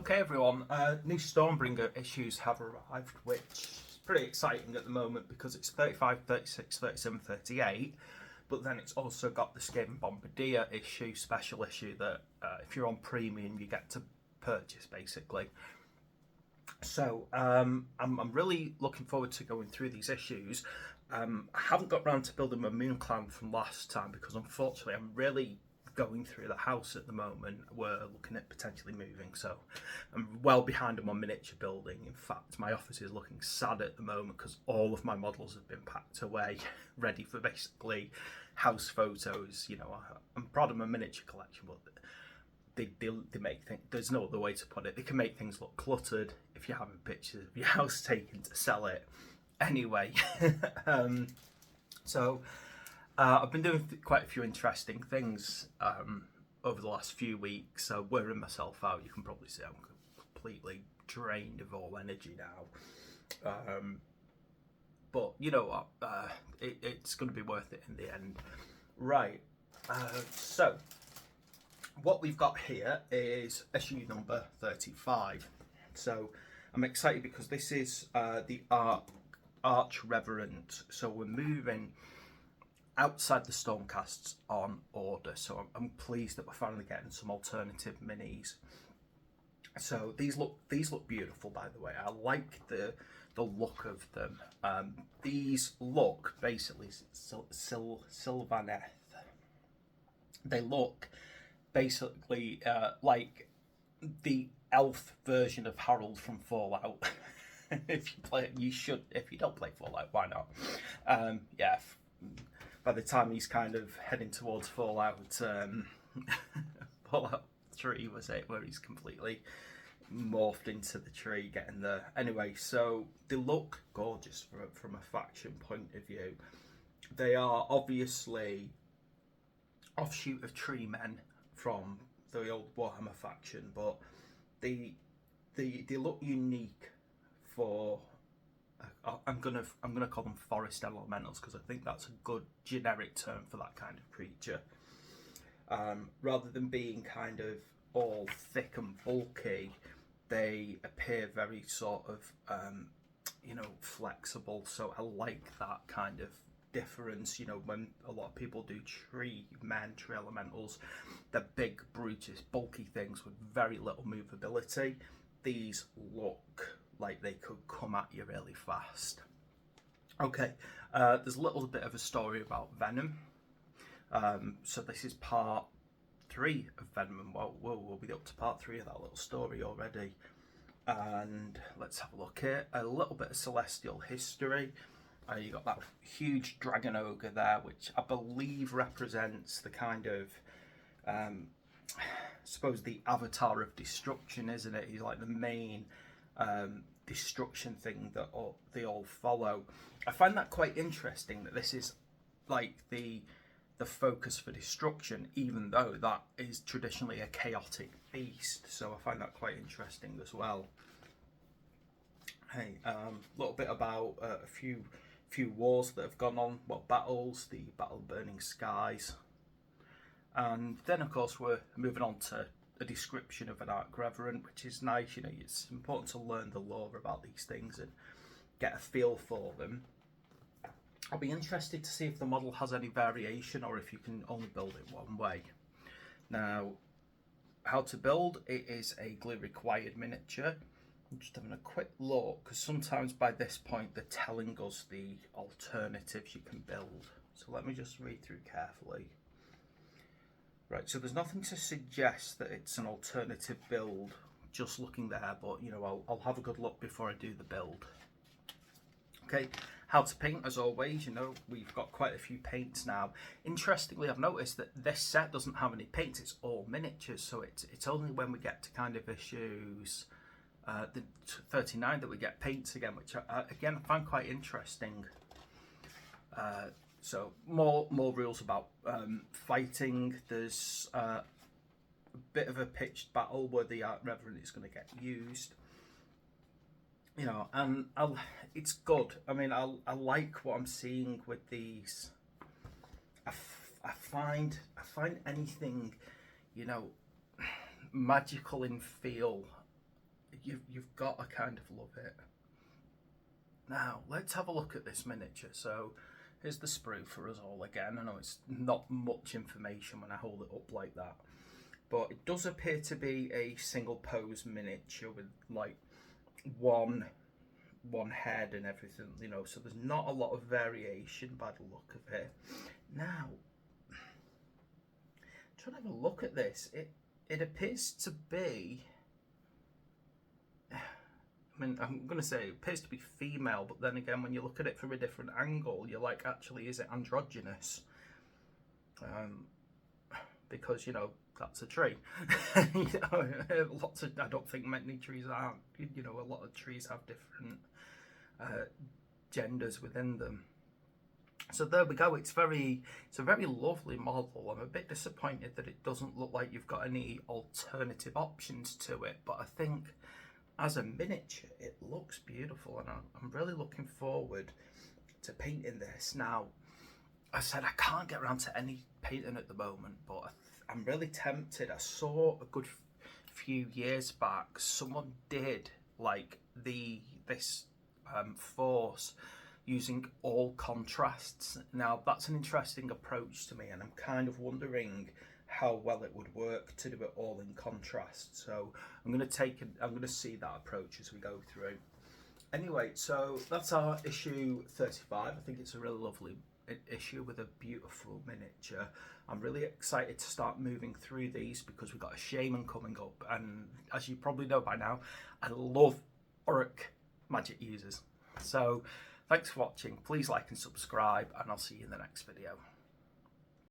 Okay everyone, new Stormbringer issues have arrived, which is pretty exciting at the moment because it's 35, 36, 37, 38, but then it's also got the Skin Bombardier issue, special issue that if you're on premium you get to purchase basically. So I'm really looking forward to going through these issues. I haven't got round to building my Moon Clan from last time because unfortunately I'm really going through the house at the moment. We're looking at potentially moving, so I'm well behind on my miniature building. In fact, my office is looking sad at the moment because all of my models have been packed away, ready for basically house photos. You know, I'm proud of my miniature collection, but they make things, there's no other way to put it, they can make things look cluttered if you're having pictures of your house taken to sell it. Anyway, so I've been doing quite a few interesting things over the last few weeks, so wearing myself out. You can probably see I'm completely drained of all energy now. But you know what, it's going to be worth it in the end. Right, so what we've got here is issue number 35. So I'm excited because this is the Arch Reverend. So we're moving outside the Stormcasts on order, so I'm pleased that we're finally getting some alternative minis. So these look beautiful, by the way. I like the look of them. These look basically Sylvaneth. They look basically like the elf version of Harold from Fallout. If you play it, you should. If you don't play Fallout, why not? Yeah. By the time he's kind of heading towards Fallout, Fallout 3 was it, where he's completely morphed into the tree, getting there. Anyway, so they look gorgeous from a faction point of view. They are obviously offshoot of Tree Men from the old Warhammer faction, but they look unique for. I'm gonna call them forest elementals because I think that's a good generic term for that kind of creature. Rather than being kind of all thick and bulky, they appear very sort of flexible. So I like that kind of difference. You know, when a lot of people do tree elementals, they're big, brutish, bulky things with very little movability. These look like they could come at you really fast. Okay, there's a little bit of a story about Venom. So this is part 3 of Venom, and we'll be up to part 3 of that little story already. And let's have a look here. A little bit of celestial history. You got that huge dragon ogre there, which I believe represents the kind of I suppose the avatar of destruction, isn't it? He's like the main destruction thing that they all follow. I find that quite interesting that this is like the focus for destruction, even though that is traditionally a chaotic beast. So I find that quite interesting as well. Hey, a little bit about a few wars that have gone on. Well, battles, the Battle of Burning Skies. And then, of course, we're moving on to a description of an Arch Reverend, which is nice. You know, it's important to learn the lore about these things and get a feel for them. I'll be interested to see if the model has any variation or if you can only build it one way. Now, how to build it is a glue required miniature. I'm just having a quick look because sometimes by this point they're telling us the alternatives you can build. So let me just read through carefully. Right, so there's nothing to suggest that it's an alternative build, just looking there, but you know, I'll have a good look before I do the build. Okay, how to paint, as always. You know, we've got quite a few paints now. Interestingly, I've noticed that this set doesn't have any paints, it's all miniatures, so it's only when we get to kind of issues the 39 that we get paints again, which again I find quite interesting. So more rules about fighting. There's a bit of a pitched battle where the Arch Reverend is going to get used. You know, and it's good. I mean, I like what I'm seeing with these. I find anything, you know, magical in feel you've got to kind of love it. Now, let's have a look at this miniature. So, here's the sprue for us all again. I know it's not much information when I hold it up like that, but it does appear to be a single pose miniature with like one head and everything, you know, so there's not a lot of variation by the look of it. Now, trying to have a look at this, it appears to be, I mean, I'm going to say it appears to be female, but then again, when you look at it from a different angle, you're like, actually, is it androgynous? Because, you know, that's a tree. You know, lots of, I don't think many trees aren't. You know, a lot of trees have different genders within them. So there we go. It's a very lovely model. I'm a bit disappointed that it doesn't look like you've got any alternative options to it, but I think as a miniature, it looks beautiful, and I'm really looking forward to painting this. Now, I said I can't get around to any painting at the moment, but I'm really tempted. I saw a good few years back, someone did like this force using all contrasts. Now, that's an interesting approach to me, and I'm kind of wondering how well it would work to do it all in contrast. So I'm going to see that approach as we go through. Anyway, so that's our issue 35. I think it's a really lovely issue with a beautiful miniature. I'm really excited to start moving through these because we've got a shaman coming up, and as you probably know by now, I love Auric magic users. So thanks for watching. Please like and subscribe, and I'll see you in the next video.